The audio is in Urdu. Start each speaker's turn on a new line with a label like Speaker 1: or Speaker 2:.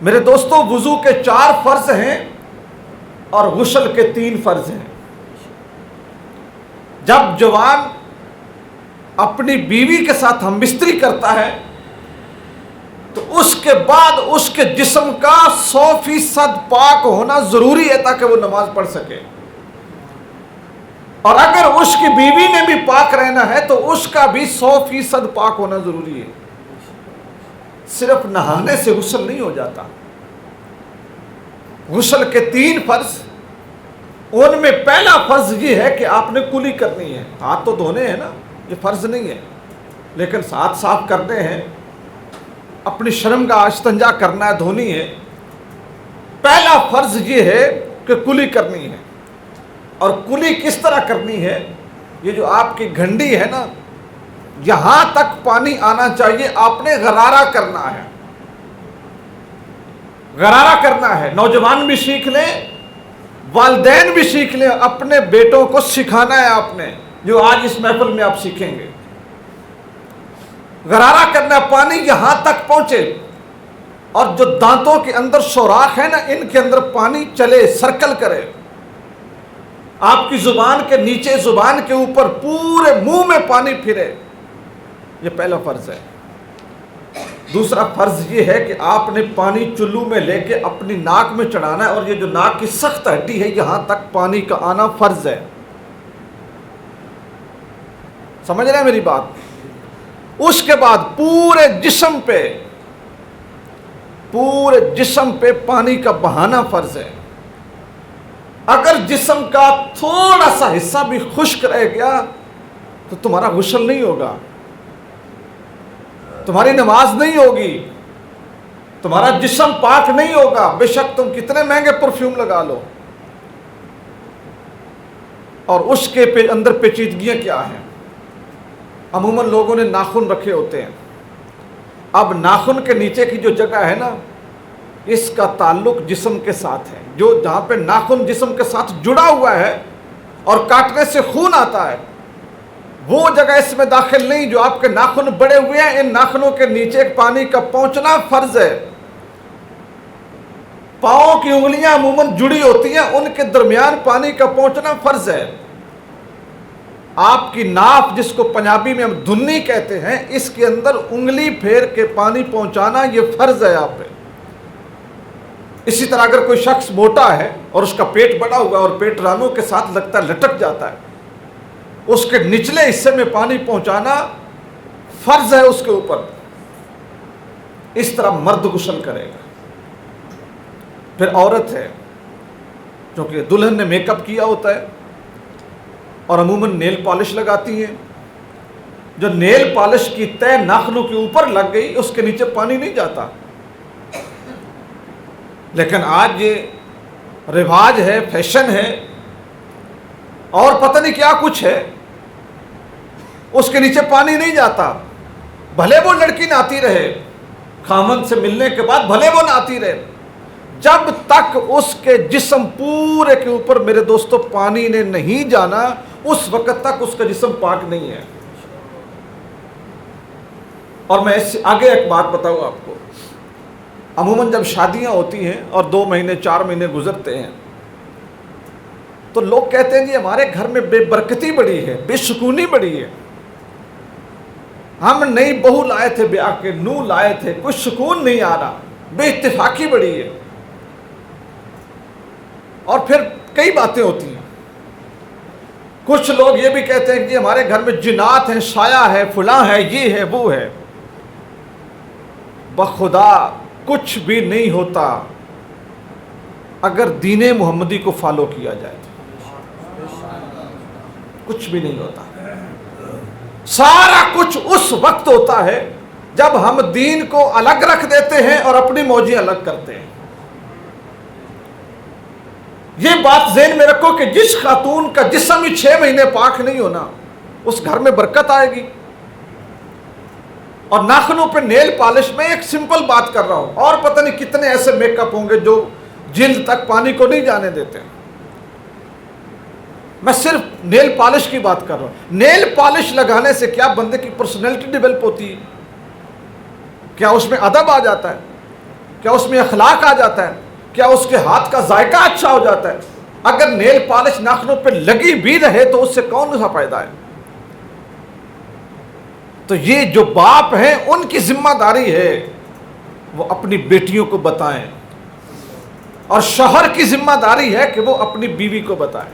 Speaker 1: میرے دوستو وضو کے 4 فرض ہیں اور غسل کے 3 فرض ہیں۔ جب جوان اپنی بیوی کے ساتھ ہم بستری کرتا ہے تو اس کے بعد اس کے جسم کا 100% پاک ہونا ضروری ہے تاکہ وہ نماز پڑھ سکے، اور اگر اس کی بیوی نے بھی پاک رہنا ہے تو اس کا بھی 100% پاک ہونا ضروری ہے۔ صرف نہانے سے غسل نہیں ہو جاتا۔ غسل کے 3 فرض، ان میں پہلا فرض یہ ہے کہ آپ نے کلی کرنی ہے۔ ہاتھ تو دھونے ہیں نا، یہ فرض نہیں ہے، لیکن ہاتھ صاف کرنے ہیں، اپنی شرمگاہ استنجا کرنا ہے، دھونی ہے۔ پہلا فرض یہ ہے کہ کلی کرنی ہے۔ اور کلی کس طرح کرنی ہے؟ یہ جو آپ کی گھنڈی ہے نا، یہاں تک پانی آنا چاہیے، آپ نے غرارہ کرنا ہے، غرارہ کرنا ہے۔ نوجوان بھی سیکھ لیں، والدین بھی سیکھ لیں، اپنے بیٹوں کو سکھانا ہے آپ نے، جو آج اس محفل میں آپ سیکھیں گے۔ غرارہ کرنا، پانی یہاں تک پہنچے، اور جو دانتوں کے اندر سوراخ ہے نا، ان کے اندر پانی چلے، سرکل کرے، آپ کی زبان کے نیچے، زبان کے اوپر، پورے منہ میں پانی پھرے۔ یہ پہلا فرض ہے۔ دوسرا فرض یہ ہے کہ آپ نے پانی چلو میں لے کے اپنی ناک میں چڑھانا ہے، اور یہ جو ناک کی سخت ہڈی ہے یہاں تک پانی کا آنا فرض ہے۔ سمجھ رہے ہیں میری بات؟ اس کے بعد پورے جسم پہ پانی کا بہانا فرض ہے۔ اگر جسم کا تھوڑا سا حصہ بھی خشک رہ گیا تو تمہارا غسل نہیں ہوگا، تمہاری نماز نہیں ہوگی، تمہارا جسم پاک نہیں ہوگا، بے شک تم کتنے مہنگے پرفیوم لگا لو۔ اور اس کے اندر پیچیدگیاں کیا ہیں؟ عموماً لوگوں نے ناخن رکھے ہوتے ہیں۔ اب ناخن کے نیچے کی جو جگہ ہے نا، اس کا تعلق جسم کے ساتھ ہے۔ جو جہاں پہ ناخن جسم کے ساتھ جڑا ہوا ہے اور کاٹنے سے خون آتا ہے، وہ جگہ اس میں داخل نہیں۔ جو آپ کے ناخن بڑے ہوئے ہیں، ان ناخنوں کے نیچے پانی کا پہنچنا فرض ہے۔ پاؤں کی انگلیاں عموماً جڑی ہوتی ہیں، ان کے درمیان پانی کا پہنچنا فرض ہے۔ آپ کی ناف، جس کو پنجابی میں ہم دھنی کہتے ہیں، اس کے اندر انگلی پھیر کے پانی پہنچانا یہ فرض ہے آپ پہ۔ اسی طرح اگر کوئی شخص موٹا ہے اور اس کا پیٹ بڑا ہوا ہے اور پیٹ رانوں کے ساتھ لگتا ہے، لٹک جاتا ہے، اس کے نچلے حصے میں پانی پہنچانا فرض ہے اس کے اوپر۔ اس طرح مرد غسل کرے گا۔ پھر عورت ہے، کیونکہ دلہن نے میک اپ کیا ہوتا ہے اور عموماً نیل پالش لگاتی ہیں۔ جو نیل پالش کی تہ ناخنوں کے اوپر لگ گئی، اس کے نیچے پانی نہیں جاتا۔ لیکن آج یہ رواج ہے، فیشن ہے، اور پتہ نہیں کیا کچھ ہے، اس کے نیچے پانی نہیں جاتا۔ بھلے وہ لڑکی نہاتی رہے، خامند سے ملنے کے بعد بھلے وہ نہاتی رہے، جب تک اس کے جسم پورے کے اوپر میرے دوستو پانی نے نہیں جانا، اس وقت تک اس کا جسم پاک نہیں ہے۔ اور میں اس سے آگے ایک بات بتاؤں آپ کو۔ عموماً جب شادیاں ہوتی ہیں اور 2 مہینے 4 مہینے گزرتے ہیں تو لوگ کہتے ہیں جی ہمارے گھر میں بے برکتی بڑی ہے، بے سکونی بڑی ہے، ہم نئی بہو لائے تھے، بیاہ کے نو لائے تھے، کوئی سکون نہیں آ رہا، بے اتفاقی بڑی ہے۔ اور پھر کئی باتیں ہوتی ہیں۔ کچھ لوگ یہ بھی کہتے ہیں کہ ہمارے گھر میں جنات ہیں، سایہ ہے، فلاں ہے، یہ ہے، وہ ہے۔ بخدا کچھ بھی نہیں ہوتا اگر دین محمدی کو فالو کیا جائے تو کچھ بھی نہیں ہوتا۔ سارا کچھ اس وقت ہوتا ہے جب ہم دین کو الگ رکھ دیتے ہیں اور اپنی موجیں الگ کرتے ہیں۔ یہ بات ذہن میں رکھو کہ جس خاتون کا جسم ہی 6 مہینے پاک نہیں ہونا، اس گھر میں برکت آئے گی۔ اور ناخنوں پہ نیل پالش، میں ایک سمپل بات کر رہا ہوں، اور پتہ نہیں کتنے ایسے میک اپ ہوں گے جو جلد تک پانی کو نہیں جانے دیتے۔ میں صرف نیل پالش کی بات کر رہا ہوں۔ نیل پالش لگانے سے کیا بندے کی پرسنالٹی ڈیولپ ہوتی ہے؟ کیا اس میں ادب آ جاتا ہے؟ کیا اس میں اخلاق آ جاتا ہے؟ کیا اس کے ہاتھ کا ذائقہ اچھا ہو جاتا ہے؟ اگر نیل پالش ناخنوں پہ لگی بھی رہے تو اس سے کون سا فائدہ ہے؟ تو یہ جو باپ ہیں ان کی ذمہ داری ہے وہ اپنی بیٹیوں کو بتائیں، اور شوہر کی ذمہ داری ہے کہ وہ اپنی بیوی کو بتائیں۔